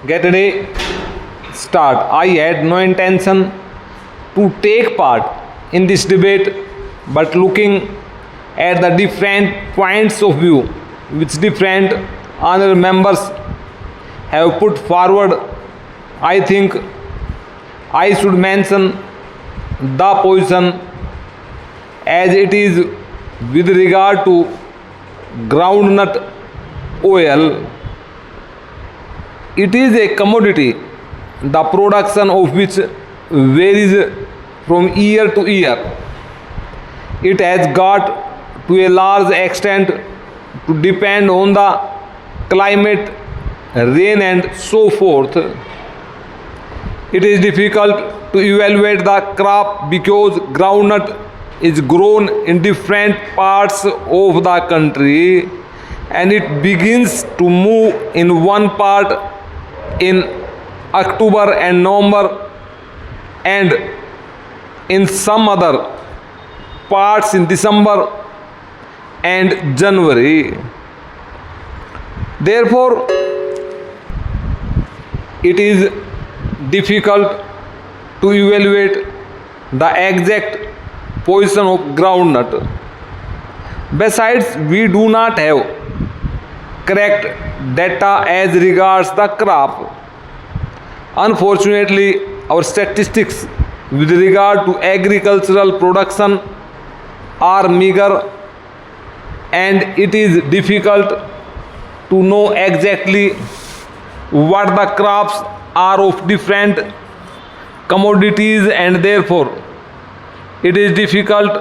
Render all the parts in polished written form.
get a day start. I had no intention to take part in this debate, but looking at the different points of view which different honorable members have put forward, I think I should mention the position as it is with regard to groundnut oil. It is a commodity, the production of which varies from year to year. It has got to a large extent to depend on the climate, rain and so forth. It is difficult to evaluate the crop because groundnut is grown in different parts of the country and it begins to move in one part in October and November and in some other parts in December and January. Therefore, it is difficult to evaluate the exact position of groundnut. Besides, we do not have correct data as regards the crop. Unfortunately, our statistics with regard to agricultural production are meager and it is difficult to know exactly what the crops are of different commodities and therefore it is difficult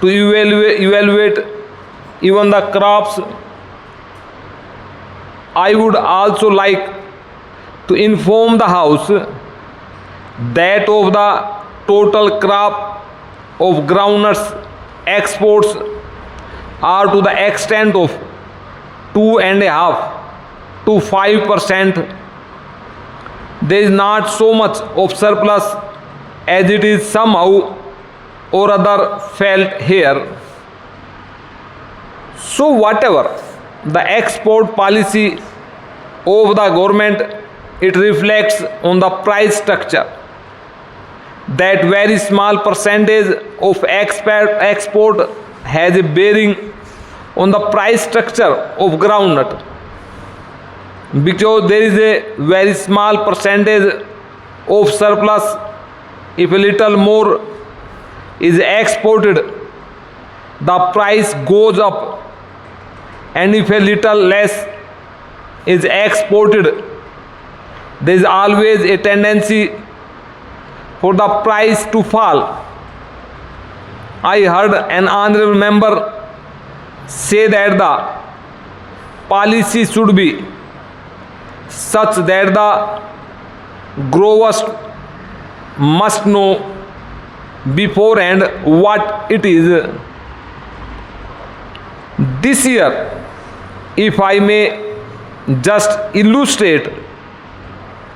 to evaluate even the crops. I would also like to inform the House that of the total crop of groundnuts exports are to the extent of 2.5 to 5%. There is not so much of surplus as it is somehow or other felt here. So whatever the export policy of the government, it reflects on the price structure. That very small percentage of export has a bearing on the price structure of groundnut, because there is a very small percentage of surplus. If a little more is exported, the price goes up, and if a little less is exported, there is always a tendency for the price to fall. I heard an honorable member say that the policy should be such that the growers must know beforehand what it is. This year, if I may just illustrate,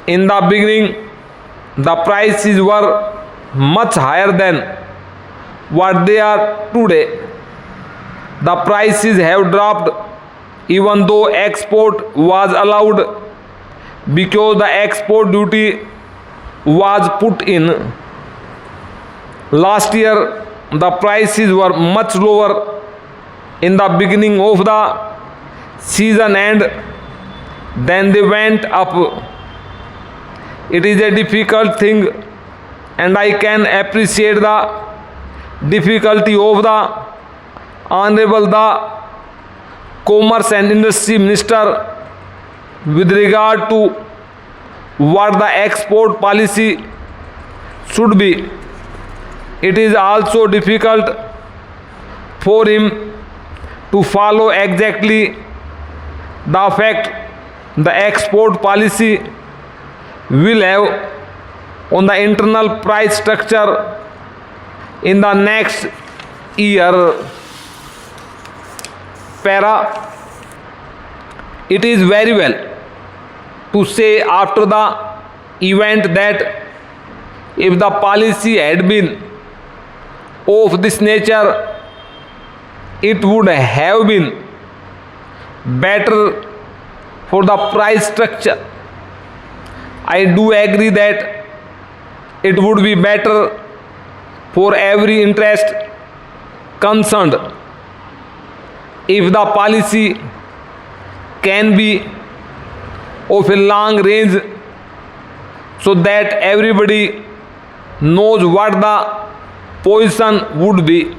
in the beginning the prices were much higher than what they are today. The prices have dropped even though export was allowed, because the export duty was put in. Last year the prices were much lower in the beginning of the season and then they went up. It is a difficult thing and I can appreciate the difficulty of the Honorable the Commerce and Industry Minister with regard to what the export policy should be. It is also difficult for him to follow exactly the effect the export policy will have on the internal price structure in the next year. Para, it is very well to say after the event that if the policy had been of this nature, it would have been better for the price structure. I do agree that it would be better for every interest concerned if the policy can be of a long range so that everybody knows what the position would be.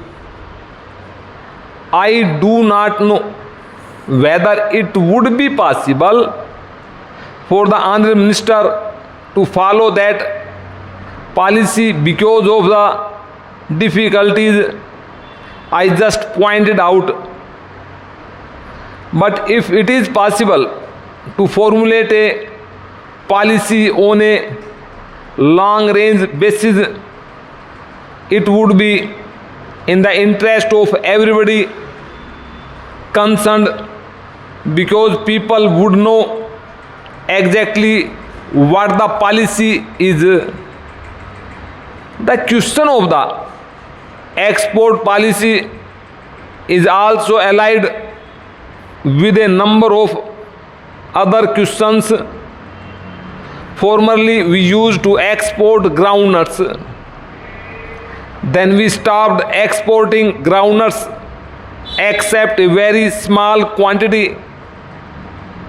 I do not know whether it would be possible for the Honorable Minister to follow that policy because of the difficulties I just pointed out. But if it is possible to formulate a policy on a long range basis, it would be in the interest of everybody concerned because people would know exactly what the policy is. The question of the export policy is also allied with a number of other questions. Formerly, we used to export groundnuts. Then we stopped exporting groundnuts except a very small quantity.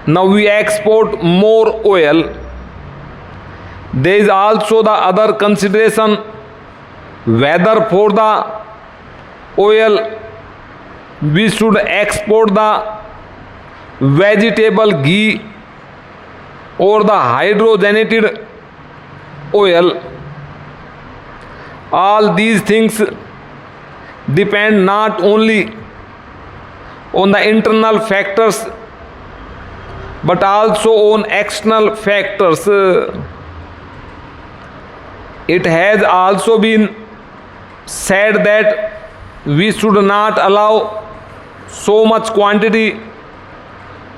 Now we export more oil. There is also the other consideration whether for the oil we should export the vegetable ghee or the hydrogenated oil. All these things depend not only on the internal factors but also on external factors. It has also been said that we should not allow so much quantity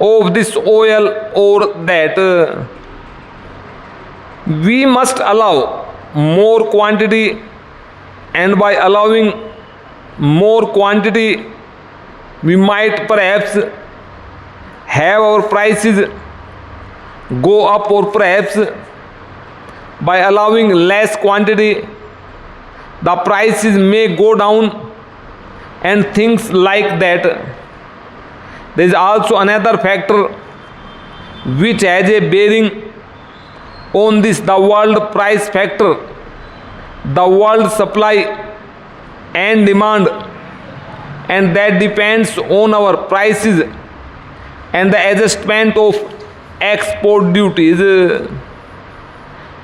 of this oil or that. We must allow more quantity, and by allowing more quantity we might perhaps have our prices go up, or perhaps by allowing less quantity the prices may go down and things like that. There is also another factor which has a bearing on this, the world price factor, the world supply and demand, and that depends on our prices and the adjustment of export duties. The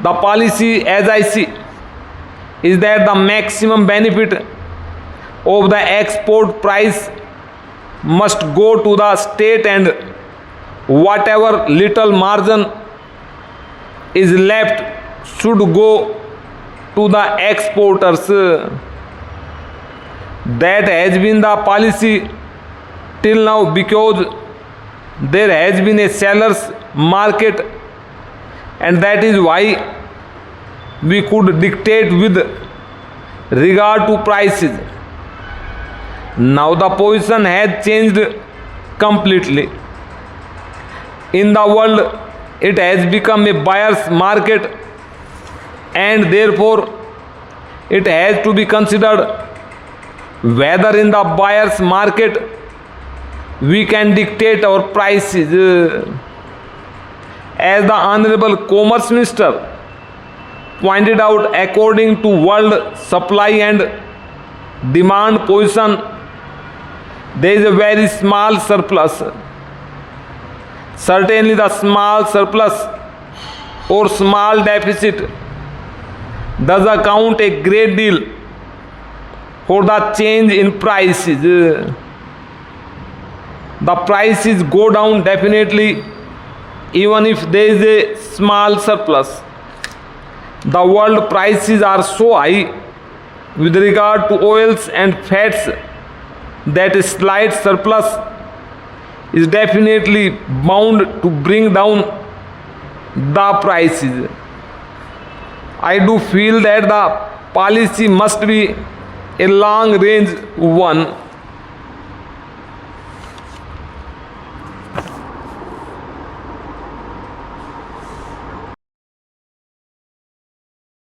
policy, as I see, is that the maximum benefit of the export price must go to the state, and whatever little margin is left should go to the exporters. That has been the policy till now because there has been a seller's market, and that is why we could dictate with regard to prices. Now the position has changed completely. In the world, it has become a buyer's market, and therefore it has to be considered whether in the buyer's market we can dictate our prices. As the Honorable Commerce Minister pointed out, according to world supply and demand position, there is a very small surplus. Certainly the small surplus or small deficit does account a great deal for the change in prices. The prices go down definitely even if there is a small surplus. The world prices are so high with regard to oils and fats that a slight surplus is definitely bound to bring down the prices. I do feel that the policy must be a long range one.